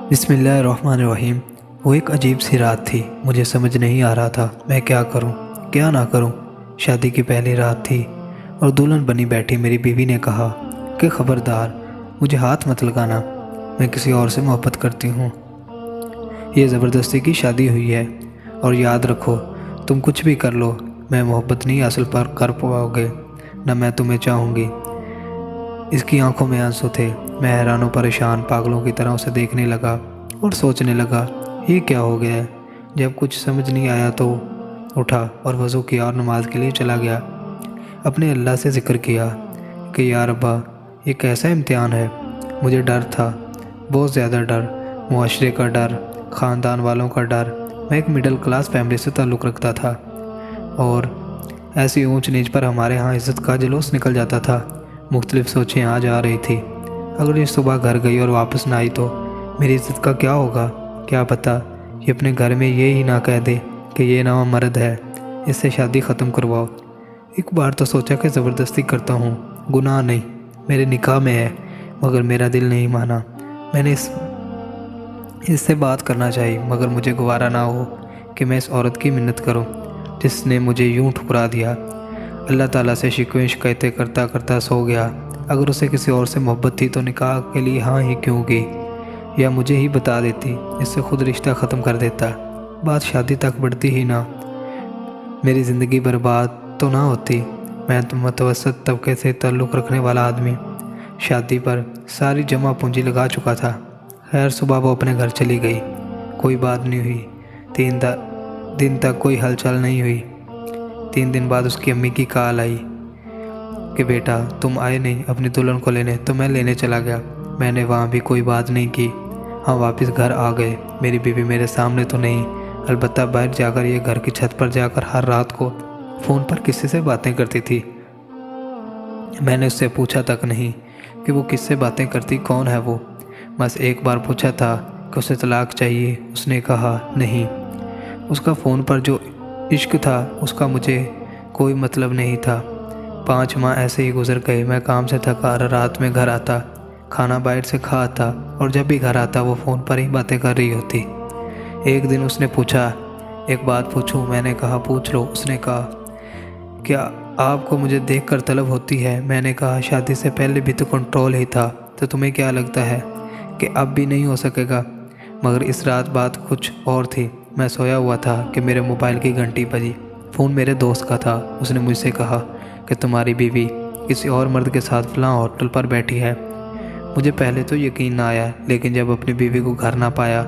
बिस्मिल्लाहिर्रहमानिर्रहीम। वो एक अजीब सी रात थी। मुझे समझ नहीं आ रहा था मैं क्या करूं, क्या ना करूं। शादी की पहली रात थी और दुल्हन बनी बैठी मेरी बीवी ने कहा कि खबरदार, मुझे हाथ मत लगाना, मैं किसी और से मोहब्बत करती हूँ। ये ज़बरदस्ती की शादी हुई है और याद रखो, तुम कुछ भी कर लो, मैं मोहब्बत नहीं हासिल पर कर पाओगे, न मैं तुम्हें चाहूँगी। इसकी आंखों में आंसू थे। मैं हैरान परेशान पागलों की तरह उसे देखने लगा और सोचने लगा, ये क्या हो गया है। जब कुछ समझ नहीं आया तो उठा और वज़ू किया और नमाज के लिए चला गया। अपने अल्लाह से ज़िक्र किया कि यार अब्बा, ये कैसा इम्तिहान है। मुझे डर था, बहुत ज़्यादा डर, मुआशरे का डर, ख़ानदान वालों का डर। मैं एक मिडिल क्लास फैमिली से ताल्लुक़ रखता था और ऐसी ऊंच नीच पर हमारे यहाँ इज़्ज़त का जुलूस निकल जाता था। मुख्तलिफ़ सोचें आ जा रही थी। अगर ये सुबह घर गई और वापस ना आई तो मेरी इज़्ज़त का क्या होगा। क्या पता ये अपने घर में ये ही ना कह दे कि ये नवा मर्द है, इससे शादी ख़त्म करवाओ। एक बार तो सोचा कि ज़बरदस्ती करता हूँ, गुनाह नहीं, मेरे निकाह में है, मगर मेरा दिल नहीं माना। मैंने इससे बात करना चाहिए, मगर मुझे गवारा ना हो कि मैं इस औरत की मिन्नत करूं जिसने मुझे यूं ठुकरा दिया। अल्लाह ताला से शिकवे शिकायतें करता करता सो गया। अगर उसे किसी और से मोहब्बत थी तो निकाह के लिए हाँ ही क्यों गई, या मुझे ही बता देती, इससे खुद रिश्ता ख़त्म कर देता। बात शादी तक बढ़ती ही ना, मेरी ज़िंदगी बर्बाद तो ना होती। मैं तो मुतवस्सत तबके से ताल्लुक़ रखने वाला आदमी शादी पर सारी जमा पूंजी लगा चुका था। खैर, सुबह वो अपने घर चली गई, कोई बात नहीं हुई। 3 दिन तक कोई हलचल नहीं हुई। 3 दिन बाद उसकी अम्मी की कॉल आई कि बेटा तुम आए नहीं अपनी दुल्हन को लेने, तो मैं लेने चला गया। मैंने वहाँ भी कोई बात नहीं की। हम वापस घर आ गए। मेरी बीवी मेरे सामने तो नहीं, अलबत्ता बाहर जाकर, ये घर की छत पर जाकर हर रात को फ़ोन पर किसी से बातें करती थी। मैंने उससे पूछा तक नहीं कि वो किससे बातें करती, कौन है वो। बस एक बार पूछा था कि उसे तलाक चाहिए, उसने कहा नहीं। उसका फ़ोन पर जो इश्क था उसका मुझे कोई मतलब नहीं था। 5 माह ऐसे ही गुजर गए। मैं काम से थका रात में घर आता, खाना बाहर से खा आता और जब भी घर आता वो फ़ोन पर ही बातें कर रही होती। एक दिन उसने पूछा, एक बात पूछूं? मैंने कहा पूछ लो। उसने कहा, क्या आपको मुझे देखकर तलब होती है? मैंने कहा शादी से पहले भी तो कंट्रोल ही था, तो तुम्हें क्या लगता है कि अब भी नहीं हो सकेगा? मगर इस रात बात कुछ और थी। मैं सोया हुआ था कि मेरे मोबाइल की घंटी बजी। फ़ोन मेरे दोस्त का था। उसने मुझसे कहा कि तुम्हारी बीवी किसी और मर्द के साथ फलां होटल पर बैठी है। मुझे पहले तो यकीन ना आया, लेकिन जब अपनी बीवी को घर ना पाया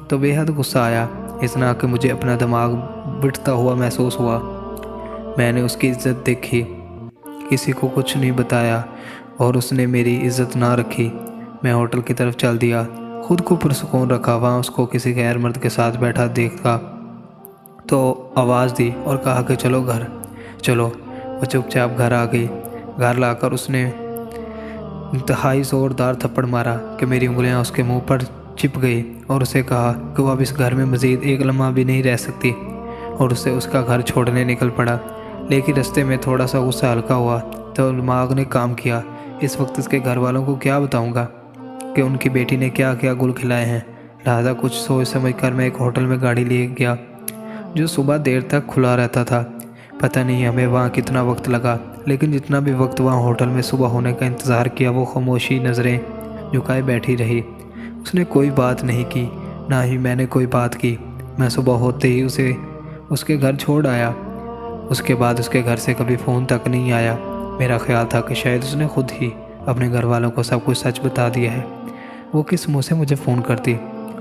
तो बेहद गुस्सा आया। इतना कि मुझे अपना दिमाग बिठता हुआ महसूस हुआ। मैंने उसकी इज़्ज़त देखी, किसी को कुछ नहीं बताया और उसने मेरी इज़्ज़त ना रखी। मैं होटल की तरफ चल दिया, खुद को पुरसुकून रखा। वहाँ उसको किसी गैर मर्द के साथ बैठा देखा तो आवाज़ दी और कहा कि चलो घर चलो। वो चुपचाप घर आ गई। घर लाकर उसने इंतहाई ज़ोरदार थप्पड़ मारा कि मेरी उंगलियां उसके मुंह पर चिप गई और उसे कहा कि वो अब इस घर में मज़ीद एक लम्हा भी नहीं रह सकती, और उसे उसका घर छोड़ने निकल पड़ा। लेकिन रास्ते में थोड़ा सा गुस्सा हल्का हुआ तो दिमाग ने काम किया। इस वक्त इसके घर वालों को क्या बताऊंगा कि उनकी बेटी ने क्या क्या गुल खिलाए हैं। लिहाजा कुछ सोच समझ कर मैं एक होटल में गाड़ी ले गया जो सुबह देर तक खुला रहता था। पता नहीं हमें वहाँ कितना वक्त लगा, लेकिन जितना भी वक्त वहाँ होटल में सुबह होने का इंतज़ार किया, वो खामोशी नज़रें झुकाए बैठी रही। उसने कोई बात नहीं की, ना ही मैंने कोई बात की। मैं सुबह होते ही उसे उसके घर छोड़ आया। उसके बाद उसके घर से कभी फ़ोन तक नहीं आया। मेरा ख्याल था कि शायद उसने खुद ही अपने घर वालों को सब कुछ सच बता दिया है। वो किस मुँह से मुझे फ़ोन करती।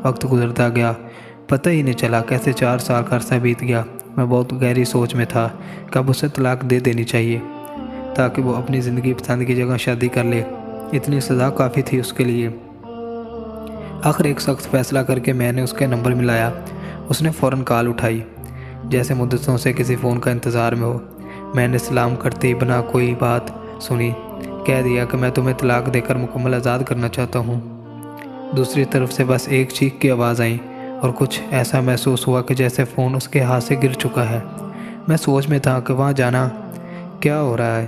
वक्त गुजरता गया, पता ही नहीं चला कैसे 4 साल का अरसा बीत गया। मैं बहुत गहरी सोच में था, कब उसे तलाक दे देनी चाहिए ताकि वो अपनी ज़िंदगी पसंद की जगह शादी कर ले। इतनी सज़ा काफ़ी थी उसके लिए। आखिर एक सख्त फ़ैसला करके मैंने उसके नंबर मिलाया। उसने फ़ौरन कॉल उठाई, जैसे मुद्दतों से किसी फ़ोन का इंतज़ार में हो। मैंने सलाम करते ही बिना कोई बात सुनी कह दिया कि मैं तुम्हें तलाक देकर मुकम्मल आज़ाद करना चाहता हूँ। दूसरी तरफ से बस एक चीख की आवाज़ आई और कुछ ऐसा महसूस हुआ कि जैसे फ़ोन उसके हाथ से गिर चुका है। मैं सोच में था कि वहाँ जाना क्या हो रहा है,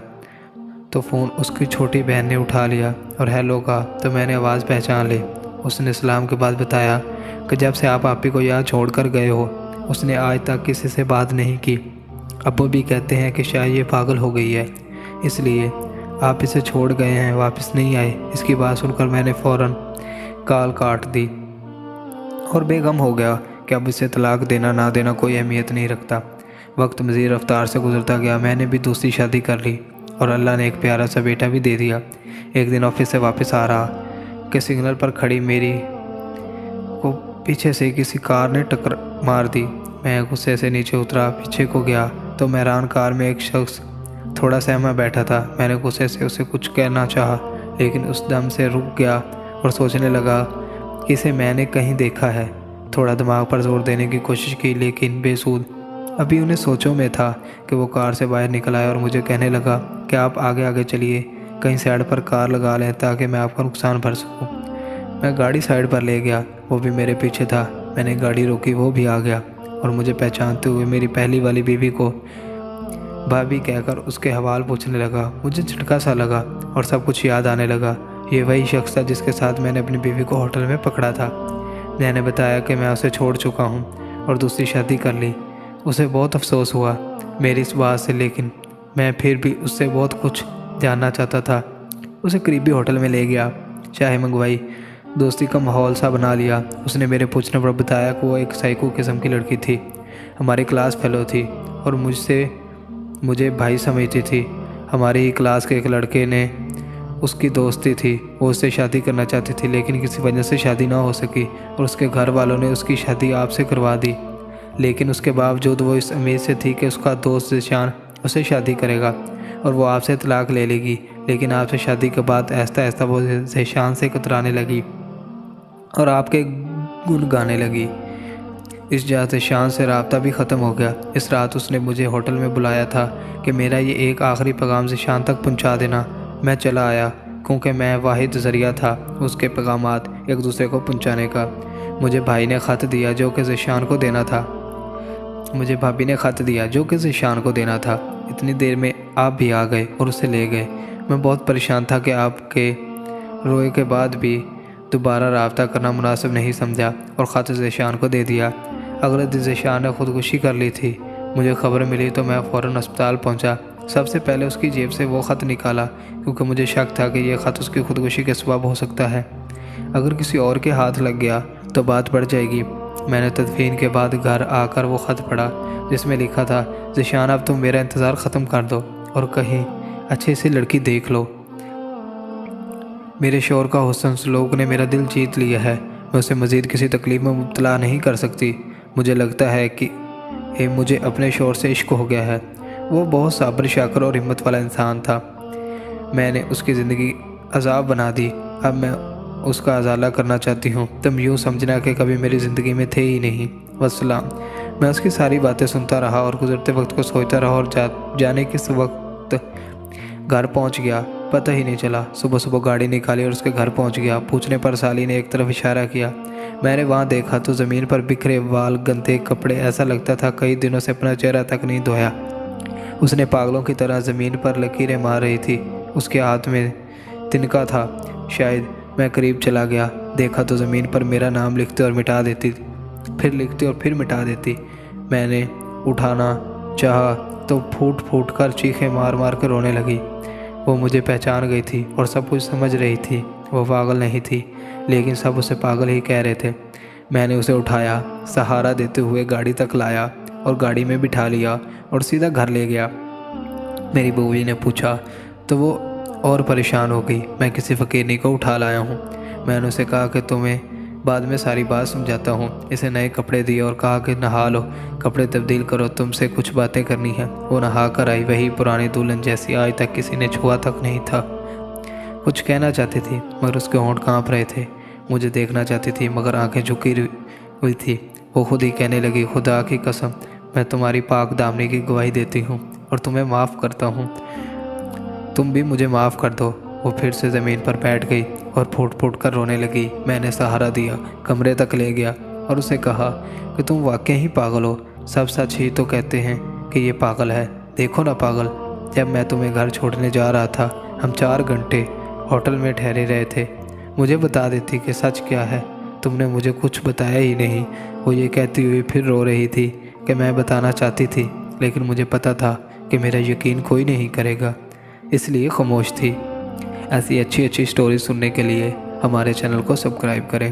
तो फ़ोन उसकी छोटी बहन ने उठा लिया और हेलो कहा तो मैंने आवाज़ पहचान ली। उसने सलाम के बाद बताया कि जब से आप आपी को यहाँ छोड़कर गए हो उसने आज तक किसी से बात नहीं की। अब्बू भी कहते हैं कि शायद ये पागल हो गई है, इसलिए आप इसे छोड़ गए हैं, वापस नहीं आए। इसकी बात सुनकर मैंने फ़ौरन कॉल काट दी और बेगम हो गया कि अब इसे तलाक देना ना देना कोई अहमियत नहीं रखता। वक्त मज़ीद रफ्तार से गुजरता गया। मैंने भी दूसरी शादी कर ली और अल्लाह ने एक प्यारा सा बेटा भी दे दिया। एक दिन ऑफिस से वापस आ रहा कि सिग्नल पर खड़ी मेरी को पीछे से किसी कार ने टक्कर मार दी। मैं गुस्से से नीचे उतरा, पीछे को गया तो मैरान कार में एक शख्स थोड़ा सहमा बैठा था। मैंने गुस्से से उसे कुछ कहना चाहा, लेकिन उस दम से रुक गया और सोचने लगा कि इसे मैंने कहीं देखा है। थोड़ा दिमाग पर जोर देने की कोशिश की, लेकिन बेसूद। अभी उन्हें सोचों में था कि वो कार से बाहर निकल आया और मुझे कहने लगा कि आप आगे आगे चलिए, कहीं साइड पर कार लगा लें ताकि मैं आपका नुकसान भर सकूं। मैं गाड़ी साइड पर ले गया, वो भी मेरे पीछे था। मैंने गाड़ी रोकी, वो भी आ गया और मुझे पहचानते हुए मेरी पहली वाली बीवी को भाभी कहकर उसके हवाल पूछने लगा। मुझे झटका सा लगा और सब कुछ याद आने लगा। ये वही शख्स था जिसके साथ मैंने अपनी बीवी को होटल में पकड़ा था। मैंने बताया कि मैं उसे छोड़ चुका हूँ और दूसरी शादी कर ली। उसे बहुत अफसोस हुआ मेरी इस बात से, लेकिन मैं फिर भी उससे बहुत कुछ जानना चाहता था। उसे करीबी होटल में ले गया, चाय मंगवाई, दोस्ती का माहौल सा बना लिया। उसने मेरे पूछने पर बताया कि वो एक साइको किस्म की लड़की थी, हमारी क्लास फेलो थी और मुझे भाई समझती थी। हमारी ही क्लास के एक लड़के ने उसकी दोस्ती थी, वो उससे शादी करना चाहती थी, लेकिन किसी वजह से शादी ना हो सकी और उसके घर वालों ने उसकी शादी आपसे करवा दी। लेकिन उसके बावजूद वो इस उम्मीद से थी कि उसका दोस्त ज़ीशान उससे शादी करेगा और वो आपसे तलाक ले लेगी। लेकिन आपसे शादी के बाद आहिस्ता आहिस्ता वो ज़ीशान से कतराने लगी और आपके गुण गाने लगी। इस वजह से ज़ीशान से रब्ता भी ख़त्म हो गया। इस रात उसने मुझे होटल में बुलाया था कि मेरा ये एक आखिरी पैगाम ज़ीशान तक पहुंचा देना। मैं चला आया क्योंकि मैं वाहिद ज़रिया था उसके पैगामात एक दूसरे को पहुंचाने का। मुझे भाई ने ख़त दिया जो कि ज़ीशान को देना था। मुझे भाभी ने ख़त दिया जो कि ज़ीशान को देना था। इतनी देर में आप भी आ गए और उसे ले गए। मैं बहुत परेशान था कि आपके रोए के बाद भी दोबारा रब्ता करना मुनासिब नहीं समझा और ख़त ज़ीशान को दे दिया। अगले दिन ज़ीशान ने ख़ुदकुशी कर ली थी। मुझे खबर मिली तो मैं फ़ौरन अस्पताल पहुंचा। सबसे पहले उसकी जेब से वो ख़त निकाला क्योंकि मुझे शक था कि यह ख़त उसकी ख़ुदकुशी के सबब हो सकता है। अगर किसी और के हाथ लग गया तो बात बढ़ जाएगी। मैंने तदफीन के बाद घर आकर वो ख़त पढ़ा जिसमें लिखा था, ज़ीशान अब तुम मेरा इंतज़ार ख़त्म कर दो और कहीं अच्छी सी लड़की देख लो। मेरे शौहर का हुस्न सलूक ने मेरा दिल जीत लिया है। मैं उसे मज़ीद किसी तकलीफ़ में मुब्तला नहीं कर सकती। मुझे लगता है कि मुझे अपने शौहर से इश्क हो गया है। वो बहुत साबर, शाकर और हिम्मत वाला इंसान था। मैंने उसकी ज़िंदगी अजाब बना दी। अब मैं उसका अजाला करना चाहती हूँ। तुम यूँ समझना कि कभी मेरी ज़िंदगी में थे ही नहीं। वस्सलाम। मैं उसकी सारी बातें सुनता रहा और गुजरते वक्त को सोचता रहा और जाने किस वक्त घर पहुँच गया पता ही नहीं चला। सुबह सुबह गाड़ी निकाली और उसके घर पहुँच गया। पूछने पर साली ने एक तरफ इशारा किया। मैंने वहाँ देखा तो ज़मीन पर बिखरे बाल, गंदे कपड़े, ऐसा लगता था कई दिनों से अपना चेहरा तक नहीं धोया। उसने पागलों की तरह ज़मीन पर लकीरें मार रही थी। उसके हाथ में तिनका था। शायद मैं करीब चला गया, देखा तो ज़मीन पर मेरा नाम लिखते और मिटा देती, फिर लिखती और फिर मिटा देती। मैंने उठाना चाहा तो फूट फूट कर चीखें मार मार कर रोने लगी। वो मुझे पहचान गई थी और सब कुछ समझ रही थी। वो पागल नहीं थी, लेकिन सब उसे पागल ही कह रहे थे। मैंने उसे उठाया, सहारा देते हुए गाड़ी तक लाया और गाड़ी में बिठा लिया और सीधा घर ले गया। मेरी बहू ने पूछा तो वो और परेशान हो गई। मैं किसी फ़कीरनी को उठा लाया हूँ। मैंने उसे कहा कि तुम्हें बाद में सारी बात समझाता हूँ। इसे नए कपड़े दिए और कहा कि नहा लो, कपड़े तब्दील करो, तुमसे कुछ बातें करनी है। वो नहा कर आई, वही पुरानी दुल्हन जैसी, आज तक किसी ने छुआ तक नहीं था। कुछ कहना चाहती थी मगर उसके होंठ काँप रहे थे। मुझे देखना चाहती थी मगर आंखें झुकी हुई थी। वो खुद ही कहने लगी, खुदा की कसम मैं तुम्हारी पाक दामनी की गवाही देती हूँ और तुम्हें माफ़ करता हूँ, तुम भी मुझे माफ़ कर दो। वो फिर से ज़मीन पर बैठ गई और फूट फूट कर रोने लगी। मैंने सहारा दिया, कमरे तक ले गया और उसे कहा कि तुम वाकई ही पागल हो। सब सच ही तो कहते हैं कि ये पागल है। देखो ना पागल, जब मैं तुम्हें घर छोड़ने जा रहा था हम 4 घंटे होटल में ठहरे रहे थे। मुझे बता देती कि सच क्या है। तुमने मुझे कुछ बताया ही नहीं। वो ये कहती हुई फिर रो रही थी कि मैं बताना चाहती थी, लेकिन मुझे पता था कि मेरा यकीन कोई नहीं करेगा, इसलिए खामोश थी। ऐसी अच्छी अच्छी स्टोरी सुनने के लिए हमारे चैनल को सब्सक्राइब करें।